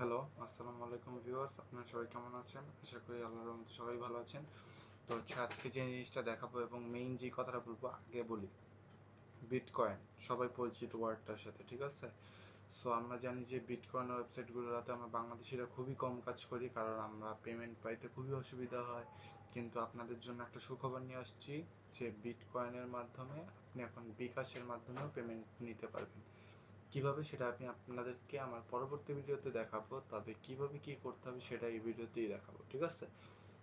Hello, আসসালামু আলাইকুম viewers. আপনারা সবাই কেমন আছেন? আশা করি আল্লাহর রহমতে সবাই ভালো আছেন। তো আজকে যে জিনিসটা দেখাবো এবং মেইন যে কথাটা বলবো আগে বলি, বিটকয়েন সবাই পরিচিত ওয়ার্ডটার সাথে, ঠিক আছে? সো আমরা জানি যে বিটকয়েন ওয়েবসাইটগুলোতে আমরা বাংলাদেশিরা খুবই কম কাজ করি, কারণ আমরা পেমেন্ট পাইতে খুবই অসুবিধা হয়। কিন্তু আপনাদের জন্য একটা সুখবর নিয়ে আসছি যে বিটকয়েনের মাধ্যমে আপনি এখন বিকাশের মাধ্যমেও পেমেন্ট নিতে পারবেন। কিভাবে সেটা আমি আপনাদেরকে আমার পরবর্তী ভিডিওতে দেখাবো, তবে কিভাবে কি করতে হবে সেটা এই ভিডিওতেই দেখাবো, ঠিক আছে?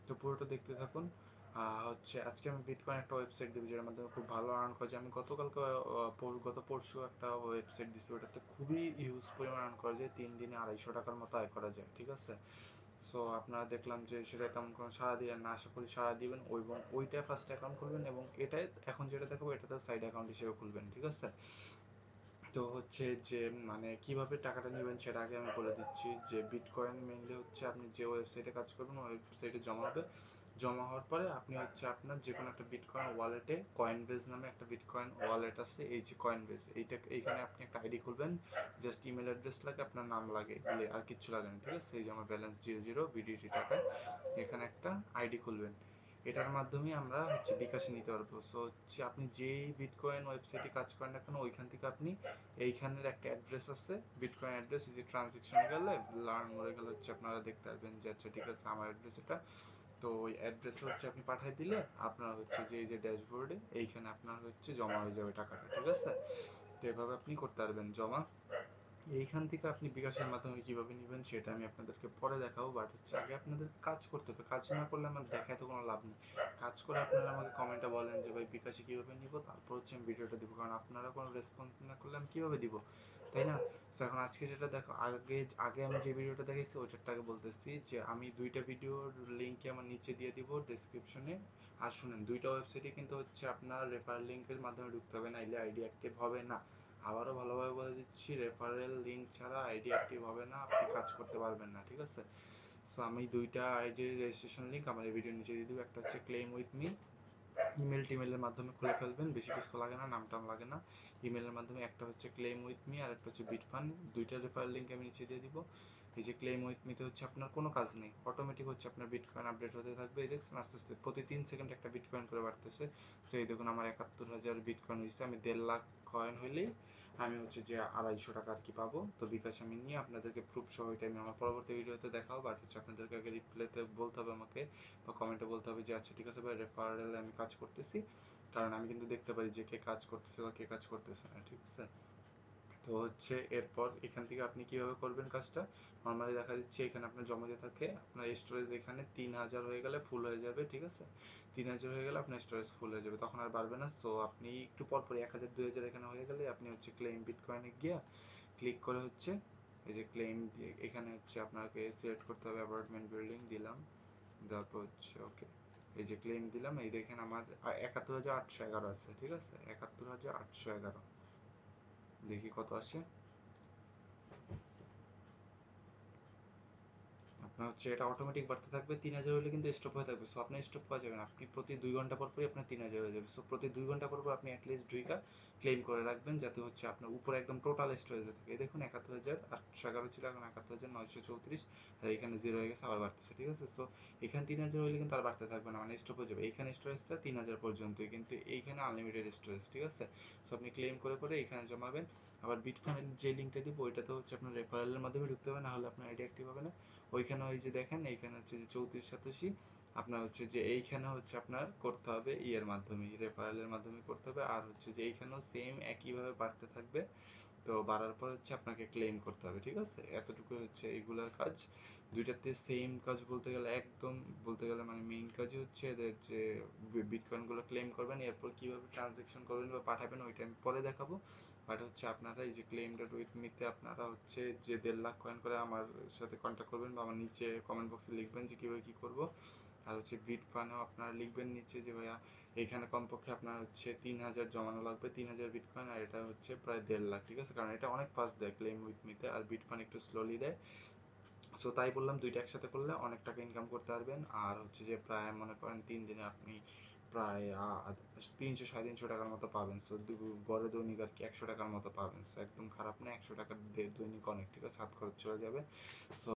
তো পুরোটা দেখতে থাকুন। আজকে আমি বিটকয়েন একটা ওয়েবসাইট দেবো যেটার মাধ্যমে খুব ভালো আর্ন করা যায়। আমি গত পরশু একটা ওয়েবসাইট দিচ্ছি, ওটাতে খুবই হিউজ পরিমাণ আর্ন করা যায়। 3 দিনে 250 টাকার মতো আয় করা যায়, ঠিক আছে? সো আপনারা দেখলাম যে সেটা তেমন কোনো সাড়া দিয়ে না, আশা করি সাড়া দিবেন। এবং ওইটা ফার্স্ট অ্যাকাউন্ট খুলবেন এবং এটাই এখন যেটা দেখাবো এটাতেও সাইড অ্যাকাউন্ট হিসেবে খুলবেন, ঠিক আছে? তো যে মানে কিভাবে টাকাটা নেবেন সেটা আগে আমি বলে দিচ্ছি। যে বিটকয়েন মেইনলি আপনি যে ওয়েবসাইটে কাজ করবেন ওই ওয়েবসাইটে জমা হবে। জমা হওয়ার পরে আপনি আপনার যে কোনো একটা বিটকয়েন ওয়ালেটে, কয়েনবেজ নামে একটা বিটকয়েন ওয়ালেট আছে, এই যে কয়েনবেজ, এইখানে আপনি একটা আইডি খুলবেন। জাস্ট ইমেল অ্যাড্রেস লাগে, আপনার নাম লাগে, আর কিচ্ছু লাগে না, ঠিক আছে? এই যে আমার ব্যালেন্স 00 বিডিটি টাকা, এখানে একটা আইডি খুলবেন। এটার মাধ্যমে আমরা বিকাশে নিতে পারবো। সো আপনি যেই বিটকয়েন ওয়েবসাইটে কাজ করেন না কেন, ওইখান থেকে আপনি এইখানের একটা অ্যাড্রেস আছে, বিটকয়েন অ্যাড্রেস, এই যে ট্রানজেকশনে গেলে, লার্ন মোরে গেলে আপনারা দেখতে পারবেন যে আচ্ছা ঠিক আছে আমার অ্যাড্রেস এটা। তো ওই অ্যাড্রেসে আপনি পাঠিয়ে দিলে আপনার যে এই যে ড্যাশবোর্ডে এইখানে আপনার জমা হয়ে যাবে টাকাটা, ঠিক আছে? তো এভাবে আপনি করতে পারবেন জমা। এইখান থেকে আপনি বিকাশের মাধ্যমে কিভাবে নেবেন সেটা আমি আপনাদেরকে পরে দেখাবো, বাট আগে আপনাদের কাজ করতে হবে। কাজ না করলে আমার দেখায় তো কোনো লাভ নেই। কাজ করে আপনারা আমাকে কমেন্টে বলেন যে ভাই বিকাশে কিভাবে নিব, তারপর আমি ভিডিওটা দিব, কারণ আপনারা কোনো রেসপন্স না করলে আমি কিভাবে দিব, তাই না? তো এখন আজকে যেটা দেখো, আগে আগে আমি যে ভিডিওটা দেখাইছি ওইটার আগে বলতেছি যে আমি দুইটা ভিডিওর লিঙ্ক আমার নিচে দিয়ে দিব ডেসক্রিপশনে। আর শুনেন, দুইটা ওয়েবসাইটে কিন্তু আপনার রেফার লিঙ্কের মাধ্যমে ঢুকতে হবে, না এলে আইডি অ্যাক্টিভ হবে না। আবারও ভালোভাবে বলে দিচ্ছি, রেফারেল লিঙ্ক ছাড়া আইডি অ্যাক্টিভ হবে না, আপনি কাজ করতে পারবেন না, ঠিক আছে? সো আমি দুইটা আইডির রেজিস্ট্রেশন লিঙ্ক আমাদের ভিডিও নিচে দিয়ে দেবো। একটা ক্লেম উইথ মি, টিমেলের মাধ্যমে খুলে ফেলবেন, বেশি কিছু লাগে না, নাম টাম লাগে না। ইমেলের মাধ্যমে একটা ক্লেম উইথ মি, আর একটা বিটফান। দুইটা রেফারেল লিঙ্ক আমি নিচে দিয়ে দিব। এই যে ক্লেম উইথ মিতে আপনার কোনো কাজ নেই, অটোমেটিক আপনার বিটকয়েন আপডেট হতে থাকবে। এই দেখছেন আস্তে আস্তে প্রতি 3 সেকেন্ড একটা বিটকয়েন করে বাড়তেছে। সো এই দেখুন আমার 71,000 বিটকয়েন হয়েছে। আমি 1.5 লাখ কয়েন হইলেই আমি যে 250 টাকা আর কি পাবো। তো বিকাশ আমি নিয়ে আপনাদেরকে প্রুফ সহ এটা আমি আমার পরবর্তী ভিডিওতে দেখাবো, বাট আপনাদেরকে আগে রিপ্লাইতে বলতে হবে আমাকে, বা কমেন্টে বলতে হবে যে আচ্ছা ঠিক আছে ভাই, রেফারেলে আমি কাজ করতেছি। কারণ আমি কিন্তু দেখতে পারি যে কে কাজ করতেছে বা কে কাজ করতেছে না, ঠিক আছে? তো এরপর এখান থেকে আপনি কিভাবে করবেন কাজটা, নর্মালি দেখা দিচ্ছে এখানে আপনার জমা দিয়ে থাকে। আপনার স্টোরেজ এখানে 3,000 হয়ে গেলে ফুল হয়ে যাবে, ঠিক আছে? 3,000 হয়ে গেলে আপনার স্টোরেজ ফুল হয়ে যাবে, তখন আর বাড়বে না। সো আপনি একটু পর পর 1,000 2,000 এখানে হয়ে গেলে আপনি ক্লেম বিটকয়েনে গিয়ে ক্লিক করে এই যে ক্লেম দিয়ে এখানে আপনাকে সিলেক্ট করতে হবে অ্যাপার্টমেন্ট বিল্ডিং, দিলাম। তারপর ওকে, এই যে ক্লেম দিলাম। এই দেখেন আমার 71,811 আছে, ঠিক আছে? 71,811, দেখি কত আসে। আপনার এটা অটোমেটিক বাড়তে থাকবে। 3,000 হলে কিন্তু স্টপ হয়ে থাকবে। সো আপনার স্টপ পাওয়া যাবে না, আপনি প্রতি 2 ঘন্টা পর পরই আপনার 3,000 হয়ে যাবে। সো প্রতি 2 ঘন্টা পর পর আপনি অ্যাটলিস্ট দুইটা ক্লেম করে রাখবেন, যাতে আপনার উপরে একদম টোটাল স্টোরেজে থাকে। এই দেখুন 71,811 ছিল, এখন 71,934, আর এখানে জিরো হয়ে গেছে, আবার বাড়তেছে, ঠিক আছে? সো এখানে 3,000 হলে কিন্তু আর বাড়তে থাকবে না, মানে স্টপ হয়ে যাবে। এইখানে স্টোরেজটা 3,000 পর্যন্তই, কিন্তু এইখানে আনলিমিটেড স্টোরেজ, ঠিক আছে? সো আপনি ক্লেম করে করে এখানে জমাবেন। আবার বিটকয়েনের যে লিঙ্কটা দিব ওইটাতে আপনার রেফারেলের মাধ্যমে ঢুকতে হবে, না হলে আপনার আইডি অ্যাক্টিভ হবে না। ওইখানে ওই যে দেখেন এইখানে যে 3487, আপনার যে এইখানে আপনার করতে হবে ইয়ের মাধ্যমে, রেফারেলের মাধ্যমে করতে হবে। আর যে এইখানেও সেম একইভাবে বাড়তে থাকবে। তো বাড়ার পর আপনাকে ক্লেম করতে হবে, ঠিক আছে? এতটুকু এইগুলার কাজ। দুইটাতে সেম কাজ বলতে গেলে, একদম বলতে গেলে মানে মেইন কাজই এদের যে বিটকয়েনগুলো ক্লেম করবেন, এরপর কিভাবে ট্রানজেকশন করবেন বা পাঠাবেন ওইটা আমি পরে দেখাবো। বাট আপনারা এই যে ক্লেম ডট উইথ মিতে আপনারা যে 1.5 লাখ কয়েন করে আমার সাথে কন্ট্যাক্ট করবেন, বা আমার নিচে কমেন্ট বক্সে লিখবেন যে কীভাবে কী করবো। আর বিটকয়েনেও আপনারা লিখবেন নিচে যে ভাইয়া এখানে কমপক্ষে আপনার 3,000 জমানো লাগবে, 3,000 বিটকয়েন, আর এটা প্রায় 1.5 লাখ, ঠিক আছে? কারণ এটা অনেক ফাস্ট দেয় ক্লেম উইথ মিতে, আর বিটকয়েন একটু স্লোলি দেয়। সো তাই বললাম দুইটা একসাথে করলে অনেক টাকা ইনকাম করতে পারবেন। আর যে প্রায় মনে করেন 3 দিনে আপনি প্রায় 300-350 টাকার মতো পাবেন। সো গড়ে দৈনিক আর কি 100 টাকার মতো পাবেন। সো একদম খারাপ না, 100 টাকার দৈনিক অনেক, ঠিক আছে, হাত খরচ চলে যাবে। সো